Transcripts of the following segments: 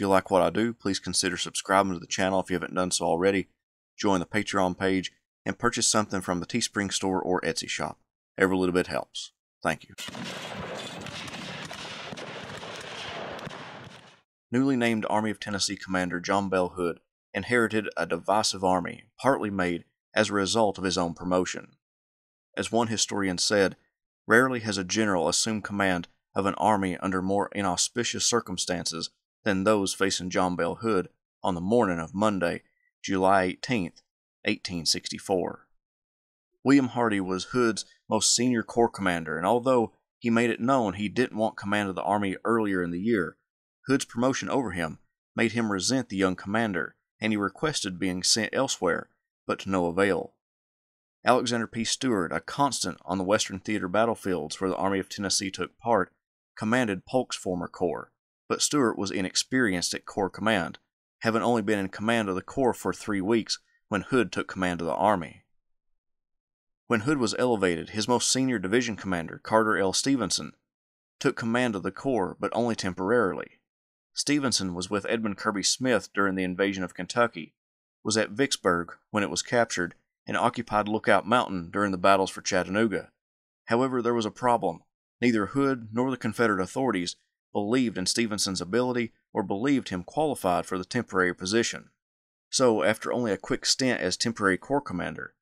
you like what I do, please consider subscribing to the channel if you haven't done so already, join the Patreon page, and purchase something from the Teespring store or Etsy shop. Every little bit helps. Thank you. Newly named Army of Tennessee Commander John Bell Hood inherited a divisive army, partly made as a result of his own promotion. As one historian said, rarely has a general assumed command of an army under more inauspicious circumstances than those facing John Bell Hood on the morning of Monday, July 18, 1864. William Hardee was Hood's most senior corps commander, and although he made it known he didn't want command of the army earlier in the year, Hood's promotion over him made him resent the young commander, and he requested being sent elsewhere, but to no avail. Alexander P. Stewart, a constant on the Western Theater battlefields where the Army of Tennessee took part, commanded Polk's former corps, but Stewart was inexperienced at corps command, having only been in command of the corps for 3 weeks when Hood took command of the army. When Hood was elevated, his most senior division commander, Carter L. Stevenson, took command of the corps, but only temporarily. Stevenson was with Edmund Kirby Smith during the invasion of Kentucky, was at Vicksburg when it was captured, and occupied Lookout Mountain during the battles for Chattanooga. However, there was a problem. Neither Hood nor the Confederate authorities believed in Stevenson's ability or believed him qualified for the temporary position. So, after only a quick stint as temporary corps commander,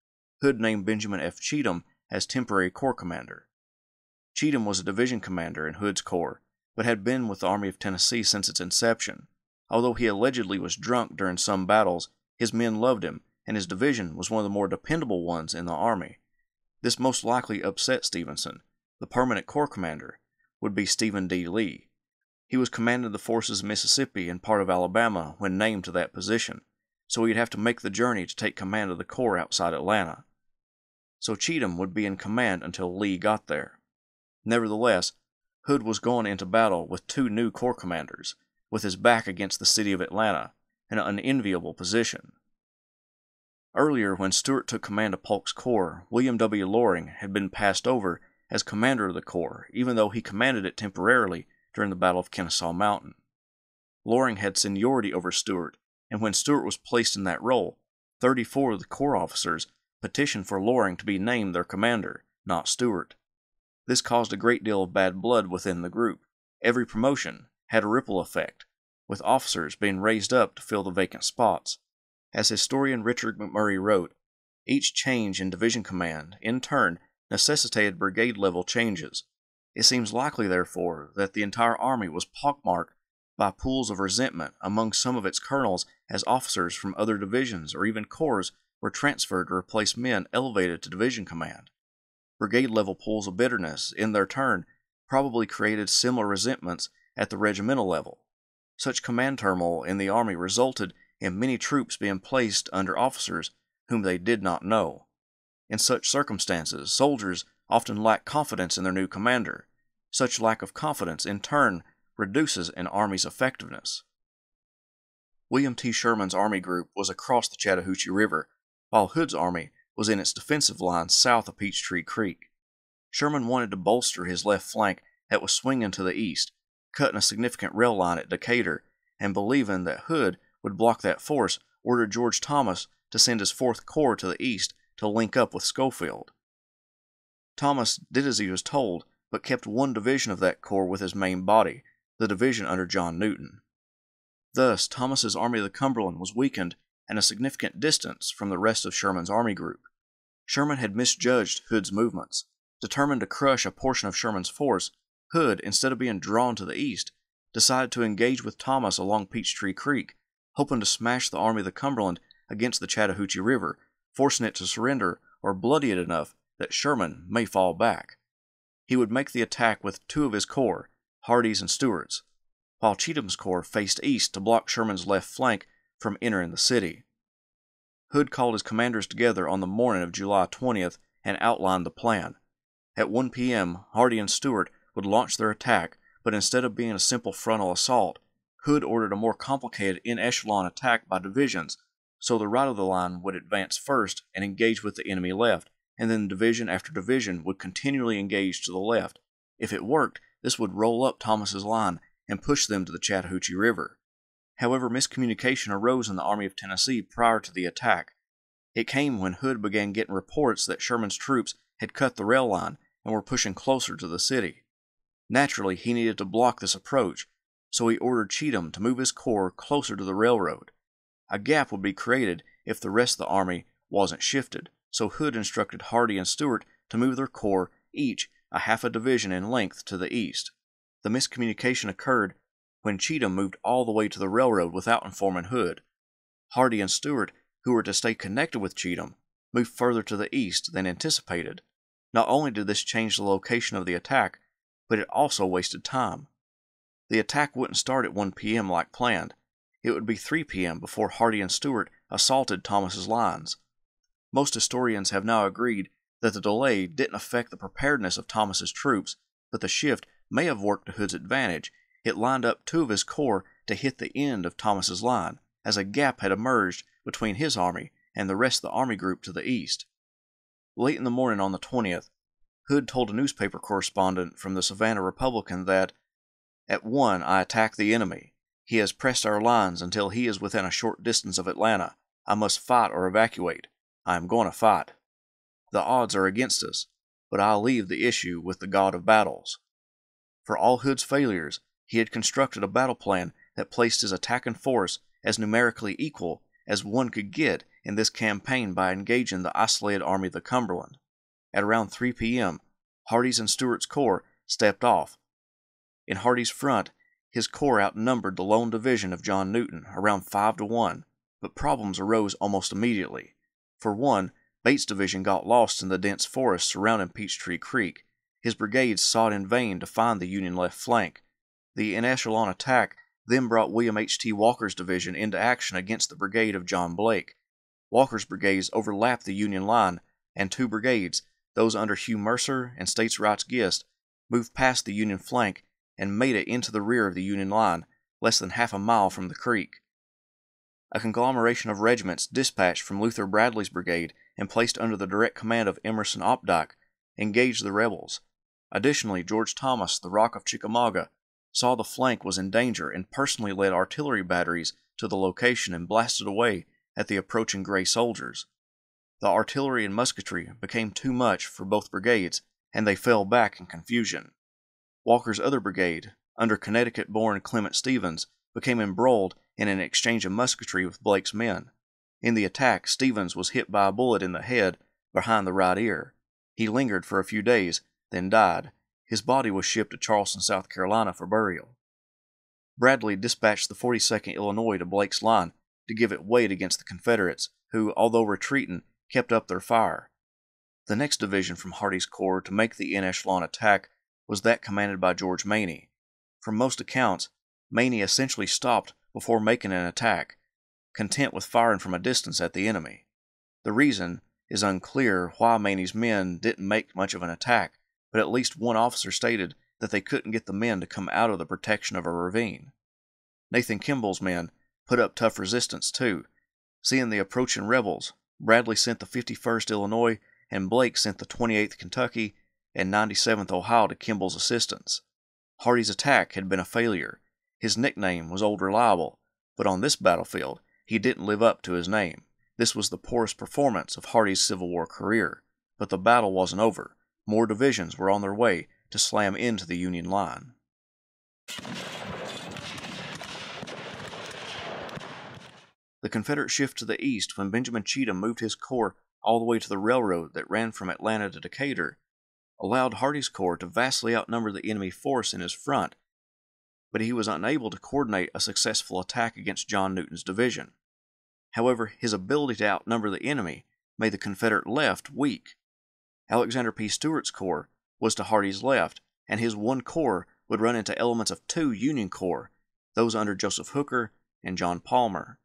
Hood named Benjamin F. Cheatham as temporary corps commander. Cheatham was a division commander in Hood's corps, but had been with the Army of Tennessee since its inception. Although he allegedly was drunk during some battles, his men loved him, and his division was one of the more dependable ones in the Army. This most likely upset Stevenson. The permanent corps commander would be Stephen D. Lee. He was commanding the forces of Mississippi and part of Alabama when named to that position, so he'd have to make the journey to take command of the corps outside Atlanta. So Cheatham would be in command until Lee got there. Nevertheless, Hood was going into battle with 2 new corps commanders, with his back against the city of Atlanta, in an unenviable position. Earlier, when Stewart took command of Polk's corps, William W. Loring had been passed over as commander of the corps, even though he commanded it temporarily during the Battle of Kennesaw Mountain. Loring had seniority over Stewart, and when Stewart was placed in that role, 34 of the corps officers petitioned for Loring to be named their commander, not Stewart. This caused a great deal of bad blood within the group. Every promotion had a ripple effect, with officers being raised up to fill the vacant spots. As historian Richard McMurray wrote, each change in division command, in turn, necessitated brigade-level changes. It seems likely, therefore, that the entire army was pockmarked by pools of resentment among some of its colonels as officers from other divisions or even corps were transferred to replace men elevated to division command. Brigade-level pools of bitterness, in their turn, probably created similar resentments at the regimental level. Such command turmoil in the army resulted in many troops being placed under officers whom they did not know. In such circumstances, soldiers often lack confidence in their new commander. Such lack of confidence, in turn, reduces an army's effectiveness. William T. Sherman's army group was across the Chattahoochee River, while Hood's army was in its defensive line south of Peachtree Creek. Sherman wanted to bolster his left flank that was swinging to the east, cutting a significant rail line at Decatur, and believing that Hood would block that force, ordered George Thomas to send his 4th Corps to the east to link up with Schofield. Thomas did as he was told, but kept one division of that corps with his main body, the division under John Newton. Thus, Thomas's Army of the Cumberland was weakened and a significant distance from the rest of Sherman's army group. Sherman had misjudged Hood's movements. Determined to crush a portion of Sherman's force, Hood, instead of being drawn to the east, decided to engage with Thomas along Peachtree Creek, hoping to smash the Army of the Cumberland against the Chattahoochee River, forcing it to surrender or bloody it enough that Sherman may fall back. He would make the attack with 2 of his corps, Hardee's and Stewart's, while Cheatham's corps faced east to block Sherman's left flank from entering the city. Hood called his commanders together on the morning of July 20th and outlined the plan. At 1 p.m., Hardee and Stewart would launch their attack, but instead of being a simple frontal assault, Hood ordered a more complicated in-echelon attack by divisions, so the right of the line would advance first and engage with the enemy left, and then division after division would continually engage to the left. If it worked, this would roll up Thomas's line and push them to the Chattahoochee River. However, miscommunication arose in the Army of Tennessee prior to the attack. It came when Hood began getting reports that Sherman's troops had cut the rail line and were pushing closer to the city. Naturally, he needed to block this approach, so he ordered Cheatham to move his corps closer to the railroad. A gap would be created if the rest of the army wasn't shifted, so Hood instructed Hardee and Stuart to move their corps each a half a division in length to the east. The miscommunication occurred when Cheatham moved all the way to the railroad without informing Hood. Hardee and Stuart, who were to stay connected with Cheatham, moved further to the east than anticipated. Not only did this change the location of the attack, but it also wasted time. The attack wouldn't start at 1 p.m. like planned. It would be 3 p.m. before Hardee and Stuart assaulted Thomas's lines. Most historians have now agreed that the delay didn't affect the preparedness of Thomas's troops, but the shift may have worked to Hood's advantage. It lined up two of his corps to hit the end of Thomas's line, as a gap had emerged between his army and the rest of the army group to the east. Late in the morning on the 20th, Hood told a newspaper correspondent from the Savannah Republican that, "At 1 I attack the enemy. He has pressed our lines until he is within a short distance of Atlanta. I must fight or evacuate. I am going to fight. The odds are against us, but I'll leave the issue with the God of battles." For all Hood's failures, he had constructed a battle plan that placed his attacking force as numerically equal as one could get in this campaign by engaging the isolated Army of the Cumberland. At around 3 p.m., Hardee's and Stuart's corps stepped off. In Hardee's front, his corps outnumbered the lone division of John Newton around 5-1, but problems arose almost immediately. For one, Bates' division got lost in the dense forest surrounding Peachtree Creek. His brigades sought in vain to find the Union left flank. The in-echelon attack then brought William H.T. Walker's division into action against the brigade of John Blake. Walker's brigades overlapped the Union line, and two brigades, those under Hugh Mercer and States Rights Gist, moved past the Union flank and made it into the rear of the Union line, less than half a mile from the creek. A conglomeration of regiments dispatched from Luther Bradley's brigade and placed under the direct command of Emerson Opdyke engaged the rebels. Additionally, George Thomas, the Rock of Chickamauga, saw the flank was in danger and personally led artillery batteries to the location and blasted away at the approaching Gray soldiers. The artillery and musketry became too much for both brigades, and they fell back in confusion. Walker's other brigade, under Connecticut-born Clement Stevens, became embroiled in an exchange of musketry with Blake's men. In the attack, Stevens was hit by a bullet in the head behind the right ear. He lingered for a few days, then died. His body was shipped to Charleston, South Carolina for burial. Bradley dispatched the 42nd Illinois to Blake's line to give it weight against the Confederates, who, although retreating, kept up their fire. The next division from Hardee's corps to make the in-echelon attack was that commanded by George Maney. From most accounts, Maney essentially stopped before making an attack, content with firing from a distance at the enemy. The reason is unclear why Maney's men didn't make much of an attack, but at least one officer stated that they couldn't get the men to come out of the protection of a ravine. Nathan Kimball's men put up tough resistance too. Seeing the approaching rebels, Bradley sent the 51st Illinois and Blake sent the 28th Kentucky and 97th Ohio to Kimball's assistance. Hardee's attack had been a failure. His nickname was Old Reliable, but on this battlefield, he didn't live up to his name. This was the poorest performance of Hardee's Civil War career, but the battle wasn't over. More divisions were on their way to slam into the Union line. The Confederate shift to the east when Benjamin Cheatham moved his corps all the way to the railroad that ran from Atlanta to Decatur allowed Hardee's corps to vastly outnumber the enemy force in his front, but he was unable to coordinate a successful attack against John Newton's division. However, his ability to outnumber the enemy made the Confederate left weak. Alexander P. Stewart's corps was to Hardee's left, and his one corps would run into elements of two Union corps, those under Joseph Hooker and John Palmer.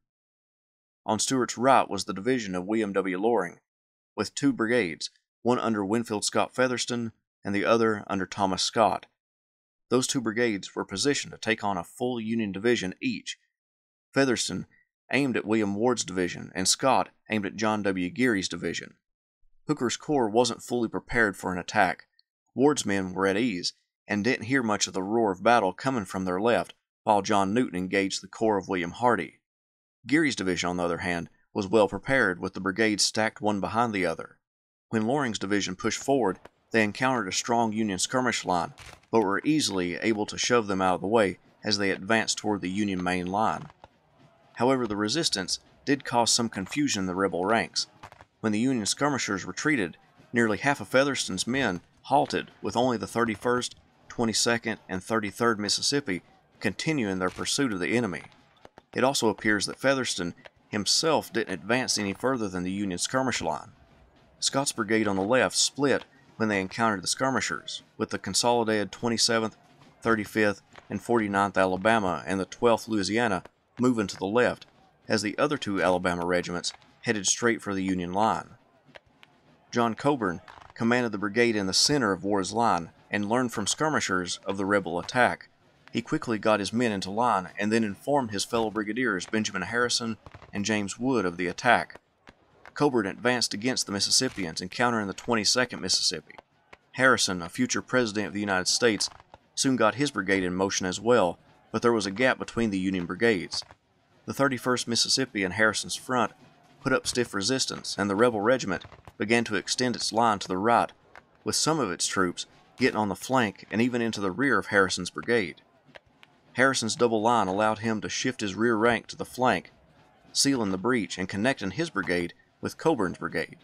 On Stewart's right was the division of William W. Loring, with two brigades, one under Winfield Scott Featherston and the other under Thomas Scott. Those two brigades were positioned to take on a full Union division each. Featherston aimed at William Ward's division, and Scott aimed at John W. Geary's division. Hooker's corps wasn't fully prepared for an attack. Ward's men were at ease, and didn't hear much of the roar of battle coming from their left, while John Newton engaged the corps of William Hardee. Geary's division, on the other hand, was well prepared, with the brigades stacked one behind the other. When Loring's division pushed forward, they encountered a strong Union skirmish line, but were easily able to shove them out of the way as they advanced toward the Union main line. However, the resistance did cause some confusion in the rebel ranks. When the Union skirmishers retreated, nearly half of Featherston's men halted, with only the 31st, 22nd, and 33rd Mississippi continuing their pursuit of the enemy. It also appears that Featherston himself didn't advance any further than the Union skirmish line. Scott's brigade on the left split when they encountered the skirmishers, with the consolidated 27th, 35th, and 49th Alabama and the 12th Louisiana moving to the left, as the other two Alabama regiments headed straight for the Union line. John Coburn commanded the brigade in the center of Ward's line and learned from skirmishers of the rebel attack. He quickly got his men into line and then informed his fellow brigadiers Benjamin Harrison and James Wood of the attack. Coburn advanced against the Mississippians, encountering the 22nd Mississippi. Harrison, a future president of the United States, soon got his brigade in motion as well, but there was a gap between the Union brigades. The 31st Mississippi in Harrison's front put up stiff resistance, and the rebel regiment began to extend its line to the right, with some of its troops getting on the flank and even into the rear of Harrison's brigade. Harrison's double line allowed him to shift his rear rank to the flank, sealing the breach and connecting his brigade with Coburn's brigade.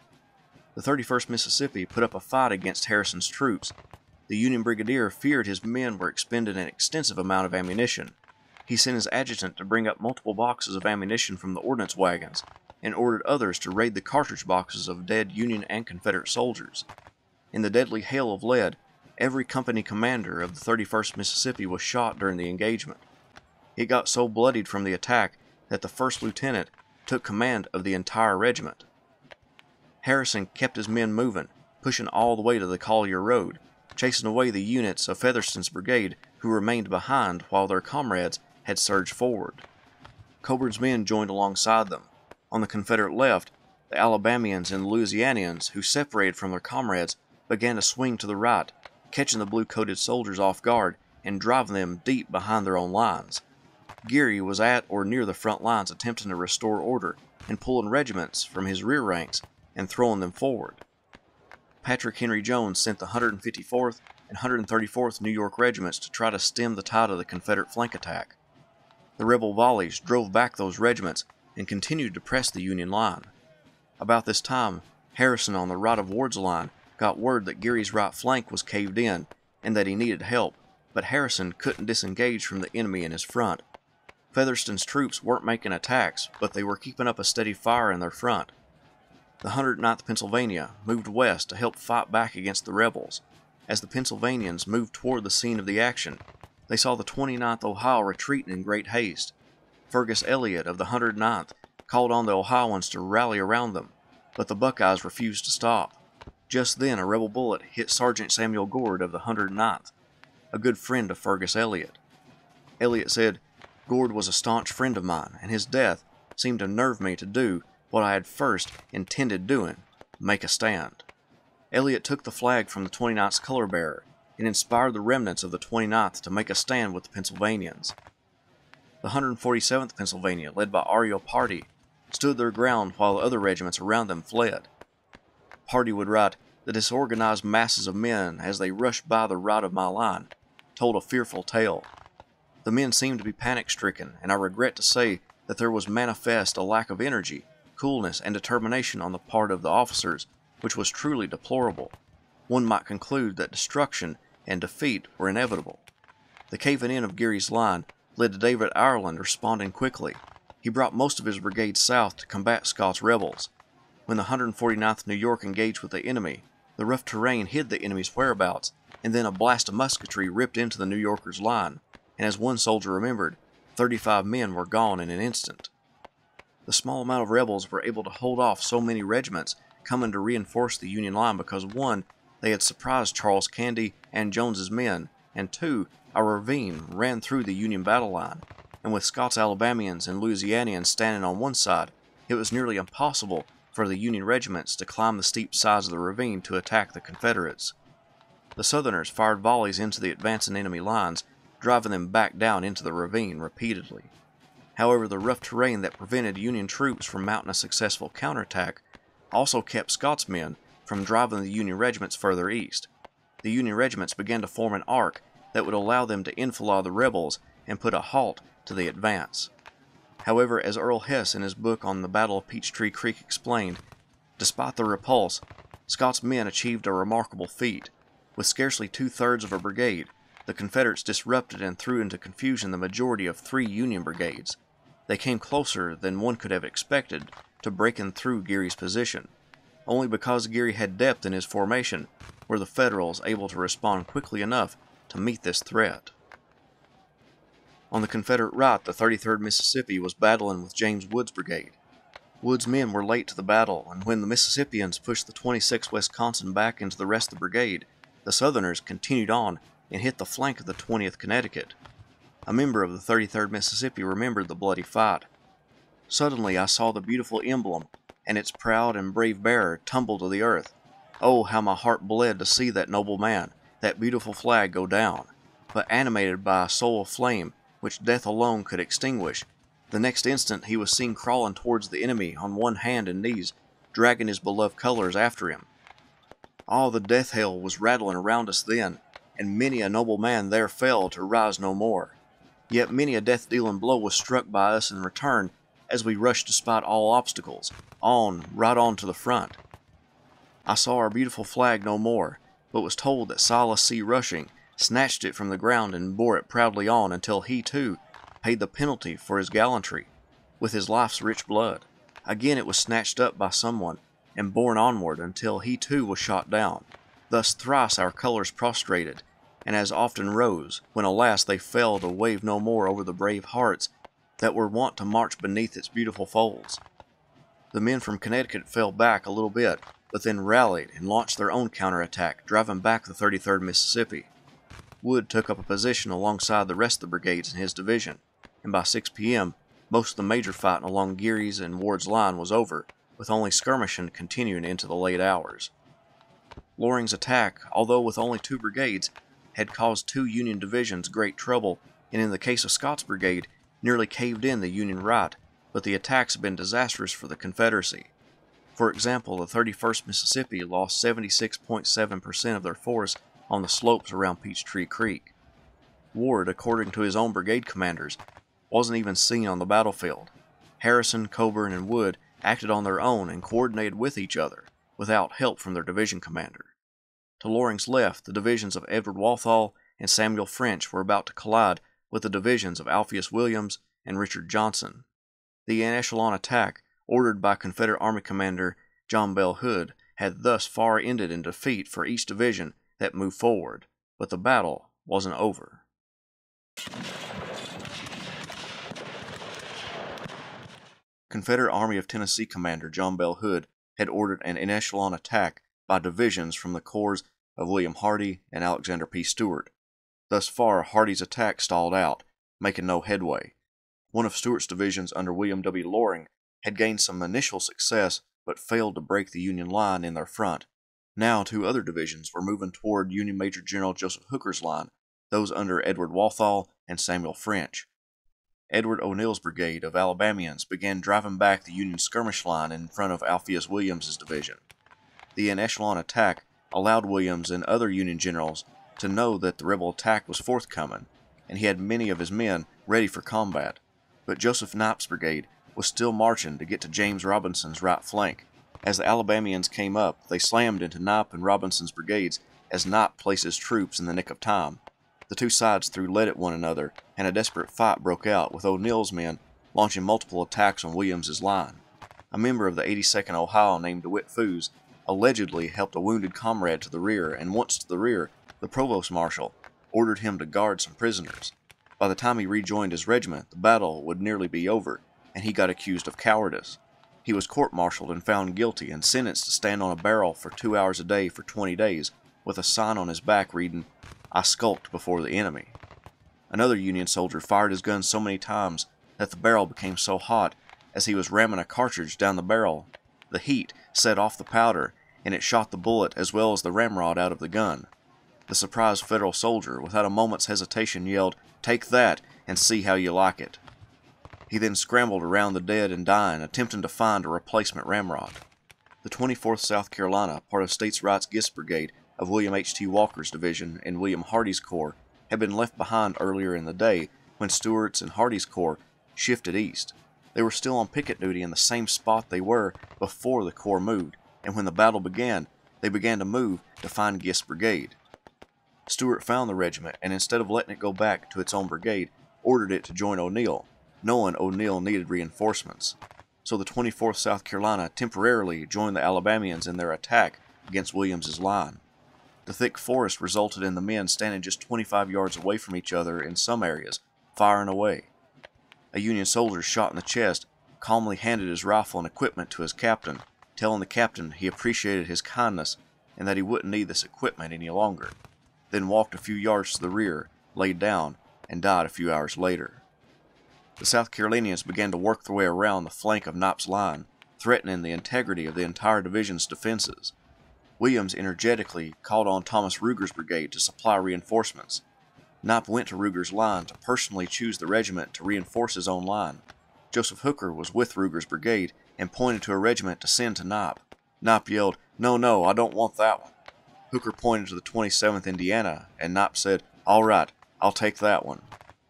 The 31st Mississippi put up a fight against Harrison's troops. The Union brigadier feared his men were expending an extensive amount of ammunition. He sent his adjutant to bring up multiple boxes of ammunition from the ordnance wagons, and ordered others to raid the cartridge boxes of dead Union and Confederate soldiers. In the deadly hail of lead, every company commander of the 31st Mississippi was shot during the engagement. It got so bloodied from the attack that the first lieutenant took command of the entire regiment. Harrison kept his men moving, pushing all the way to the Collier Road, chasing away the units of Featherston's brigade who remained behind while their comrades had surged forward. Coburn's men joined alongside them. On the Confederate left, the Alabamians and Louisianians, who separated from their comrades, began to swing to the right, catching the blue-coated soldiers off guard and driving them deep behind their own lines. Geary was at or near the front lines attempting to restore order and pulling regiments from his rear ranks and throwing them forward. Patrick Henry Jones sent the 154th and 134th New York regiments to try to stem the tide of the Confederate flank attack. The rebel volleys drove back those regiments and continued to press the Union line. About this time, Harrison on the right of Ward's line got word that Geary's right flank was caved in and that he needed help, but Harrison couldn't disengage from the enemy in his front. Featherston's troops weren't making attacks, but they were keeping up a steady fire in their front. The 109th Pennsylvania moved west to help fight back against the rebels. As the Pennsylvanians moved toward the scene of the action, they saw the 29th Ohio retreating in great haste. Fergus Elliott of the 109th called on the Ohioans to rally around them, but the Buckeyes refused to stop. Just then, a rebel bullet hit Sergeant Samuel Gord of the 109th, a good friend of Fergus Elliott. Elliott said, "Gord was a staunch friend of mine, and his death seemed to nerve me to do what I had first intended doing, make a stand." Elliott took the flag from the 29th's color bearer and inspired the remnants of the 29th to make a stand with the Pennsylvanians. The 147th Pennsylvania, led by Ariel Pardee, stood their ground while the other regiments around them fled. Pardee would write, "The disorganized masses of men, as they rushed by the right of my line, told a fearful tale. The men seemed to be panic-stricken, and I regret to say that there was manifest a lack of energy, coolness, and determination on the part of the officers, which was truly deplorable. One might conclude that destruction and defeat were inevitable." The caving in of Geary's line led to David Ireland responding quickly. He brought most of his brigade south to combat Scott's rebels. When the 149th New York engaged with the enemy, the rough terrain hid the enemy's whereabouts, and then a blast of musketry ripped into the New Yorkers' line, and as one soldier remembered, 35 men were gone in an instant. The small amount of rebels were able to hold off so many regiments coming to reinforce the Union line because 1, they had surprised Charles Candy and Jones's men, and 2, a ravine ran through the Union battle line, and with Scott's Alabamians and Louisianians standing on one side, it was nearly impossible for the Union regiments to climb the steep sides of the ravine to attack the Confederates. The Southerners fired volleys into the advancing enemy lines, driving them back down into the ravine repeatedly. However, the rough terrain that prevented Union troops from mounting a successful counterattack also kept Scott's men from driving the Union regiments further east. The Union regiments began to form an arc that would allow them to enfilade the rebels and put a halt to the advance. However, as Earl Hess in his book on the Battle of Peachtree Creek explained, despite the repulse, Scott's men achieved a remarkable feat. With scarcely 2/3 of a brigade, the Confederates disrupted and threw into confusion the majority of 3 Union brigades. They came closer than one could have expected to breaking through Geary's position. Only because Geary had depth in his formation were the Federals able to respond quickly enough to meet this threat. On the Confederate right, the 33rd Mississippi was battling with James Wood's brigade. Wood's men were late to the battle, and when the Mississippians pushed the 26th Wisconsin back into the rest of the brigade, the Southerners continued on and hit the flank of the 20th Connecticut. A member of the 33rd Mississippi remembered the bloody fight. Suddenly I saw the beautiful emblem and its proud and brave bearer tumble to the earth. Oh, how my heart bled to see that noble man, that beautiful flag go down. But animated by a soul of flame, which death alone could extinguish, the next instant he was seen crawling towards the enemy on one hand and knees, dragging his beloved colors after him. All the death hail was rattling around us then, and many a noble man there fell to rise no more. Yet many a death-dealing blow was struck by us in return as we rushed despite all obstacles, right on to the front. I saw our beautiful flag no more, but was told that Silas C. Rushing snatched it from the ground and bore it proudly on until he, too, paid the penalty for his gallantry with his life's rich blood. Again it was snatched up by someone and borne onward until he, too, was shot down. Thus thrice our colors prostrated, and as often rose, when alas they fell to wave no more over the brave hearts that were wont to march beneath its beautiful folds. The men from Connecticut fell back a little bit, but then rallied and launched their own counterattack, driving back the 33rd Mississippi. Wood took up a position alongside the rest of the brigades in his division, and by 6 p.m., most of the major fighting along Geary's and Ward's line was over, with only skirmishing continuing into the late hours. Loring's attack, although with only 2 brigades, had caused 2 Union divisions great trouble, and in the case of Scott's brigade, nearly caved in the Union right, but the attacks had been disastrous for the Confederacy. For example, the 31st Mississippi lost 76.7% of their force on the slopes around Peachtree Creek. Ward, according to his own brigade commanders, wasn't even seen on the battlefield. Harrison, Coburn, and Wood acted on their own and coordinated with each other, without help from their division commander. To Loring's left, the divisions of Edward Walthall and Samuel French were about to collide with the divisions of Alpheus Williams and Richard Johnston. The en-echelon attack, ordered by Confederate Army Commander John Bell Hood, had thus far ended in defeat for each division that moved forward, but the battle wasn't over. Confederate Army of Tennessee Commander John Bell Hood had ordered an en-echelon attack by divisions from the corps of William Hardee and Alexander P. Stuart. Thus far, Hardee's attack stalled out, making no headway. One of Stuart's divisions under William W. Loring had gained some initial success but failed to break the Union line in their front. Now 2 other divisions were moving toward Union Major General Joseph Hooker's line, those under Edward Walthall and Samuel French. Edward O'Neill's brigade of Alabamians began driving back the Union skirmish line in front of Alpheus Williams's division. The en-echelon attack allowed Williams and other Union generals to know that the rebel attack was forthcoming, and he had many of his men ready for combat. But Joseph Knipe's brigade was still marching to get to James Robinson's right flank. As the Alabamians came up, they slammed into Knipe and Robinson's brigades as Knipe placed his troops in the nick of time. The 2 sides threw lead at one another, and a desperate fight broke out, with O'Neill's men launching multiple attacks on Williams's line. A member of the 82nd Ohio named DeWitt Foos allegedly helped a wounded comrade to the rear, and once to the rear, the provost marshal ordered him to guard some prisoners. By the time he rejoined his regiment, the battle would nearly be over, and he got accused of cowardice. He was court-martialed and found guilty and sentenced to stand on a barrel for 2 hours a day for 20 days, with a sign on his back reading, "I skulked before the enemy." Another Union soldier fired his gun so many times that the barrel became so hot as he was ramming a cartridge down the barrel. The heat set off the powder, and it shot the bullet as well as the ramrod out of the gun. The surprised Federal soldier, without a moment's hesitation, yelled, "Take that, and see how you like it." He then scrambled around the dead and dying, attempting to find a replacement ramrod. The 24th South Carolina, part of States' Rights Gist Brigade of William H.T. Walker's division and William Hardee's corps, had been left behind earlier in the day when Stewart's and Hardee's corps shifted east. They were still on picket duty in the same spot they were before the corps moved, and when the battle began, they began to move to find Gist's brigade. Stewart found the regiment, and instead of letting it go back to its own brigade, ordered it to join O'Neill, knowing O'Neill needed reinforcements. So the 24th South Carolina temporarily joined the Alabamians in their attack against Williams's line. The thick forest resulted in the men standing just 25 yards away from each other in some areas, firing away. A Union soldier shot in the chest calmly handed his rifle and equipment to his captain, telling the captain he appreciated his kindness and that he wouldn't need this equipment any longer, then walked a few yards to the rear, laid down, and died a few hours later. The South Carolinians began to work their way around the flank of Knopp's line, threatening the integrity of the entire division's defenses. Williams energetically called on Thomas Ruger's brigade to supply reinforcements. Knopp went to Ruger's line to personally choose the regiment to reinforce his own line. Joseph Hooker was with Ruger's brigade and pointed to a regiment to send to Knopp. Knopp yelled, "No, no, I don't want that one." Hooker pointed to the 27th Indiana, and Knopp said, "All right, I'll take that one.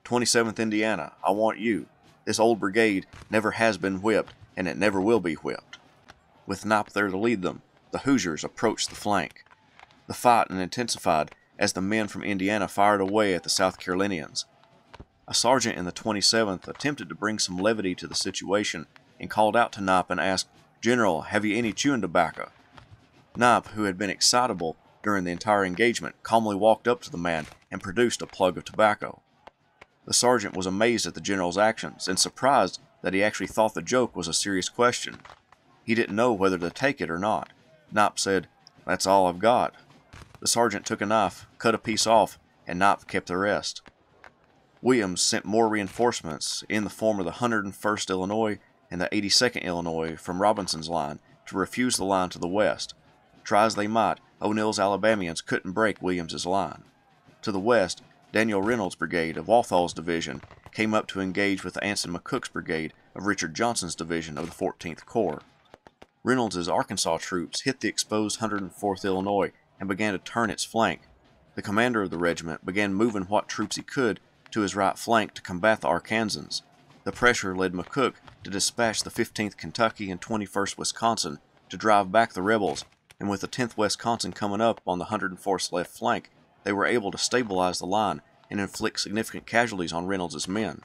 27th Indiana, I want you. This old brigade never has been whipped, and it never will be whipped." With Knopp there to lead them, the Hoosiers approached the flank. The fight intensified as the men from Indiana fired away at the South Carolinians. A sergeant in the 27th attempted to bring some levity to the situation and called out to Knopp and asked, "General, have you any chewing tobacco?" Knopp, who had been excitable during the entire engagement, calmly walked up to the man and produced a plug of tobacco. The sergeant was amazed at the general's actions and surprised that he actually thought the joke was a serious question. He didn't know whether to take it or not. Knopp said, "That's all I've got." The sergeant took a knife, cut a piece off, and Knopp kept the rest. Williams sent more reinforcements in the form of the 101st Illinois and the 82nd Illinois from Robinson's line to refuse the line to the west. Try as they might, O'Neill's Alabamians couldn't break Williams's line. To the west, Daniel Reynolds' brigade of Walthall's division came up to engage with Anson McCook's brigade of Richard Johnston's division of the 14th Corps. Reynolds' Arkansas troops hit the exposed 104th Illinois and began to turn its flank. The commander of the regiment began moving what troops he could to his right flank to combat the Arkansans. The pressure led McCook to dispatch the 15th Kentucky and 21st Wisconsin to drive back the rebels, and with the 10th Wisconsin coming up on the 104th's left flank, they were able to stabilize the line and inflict significant casualties on Reynolds' men.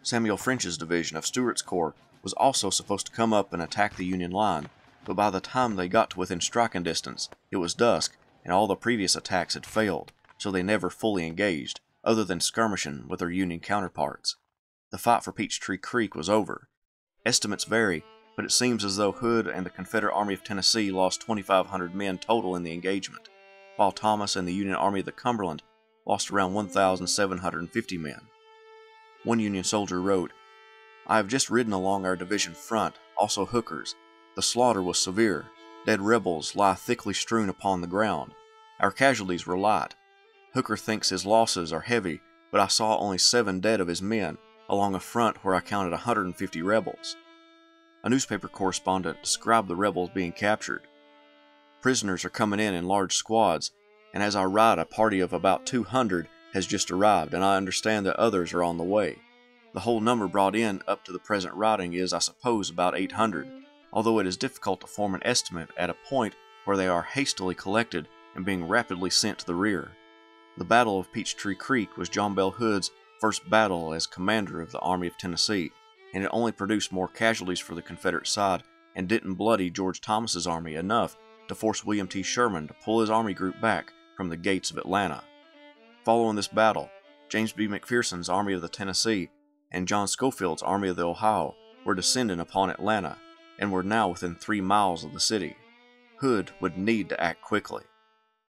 Samuel French's division of Stewart's corps was also supposed to come up and attack the Union line, but by the time they got to within striking distance, it was dusk, and all the previous attacks had failed, so they never fully engaged, other than skirmishing with their Union counterparts. The fight for Peachtree Creek was over. Estimates vary, but it seems as though Hood and the Confederate Army of Tennessee lost 2,500 men total in the engagement, while Thomas and the Union Army of the Cumberland lost around 1,750 men. One Union soldier wrote, "I have just ridden along our division front, also Hooker's. The slaughter was severe. Dead rebels lie thickly strewn upon the ground. Our casualties were light. Hooker thinks his losses are heavy, but I saw only 7 dead of his men, along a front where I counted 150 rebels." A newspaper correspondent described the rebels being captured. "Prisoners are coming in large squads, and as I write, a party of about 200 has just arrived, and I understand that others are on the way. The whole number brought in up to the present writing is, I suppose, about 800, although it is difficult to form an estimate at a point where they are hastily collected and being rapidly sent to the rear." The Battle of Peachtree Creek was John Bell Hood's first battle as commander of the Army of Tennessee, and it only produced more casualties for the Confederate side and didn't bloody George Thomas's army enough to force William T. Sherman to pull his army group back from the gates of Atlanta. Following this battle, James B. McPherson's Army of the Tennessee and John Schofield's Army of the Ohio were descending upon Atlanta and were now within 3 miles of the city. Hood would need to act quickly.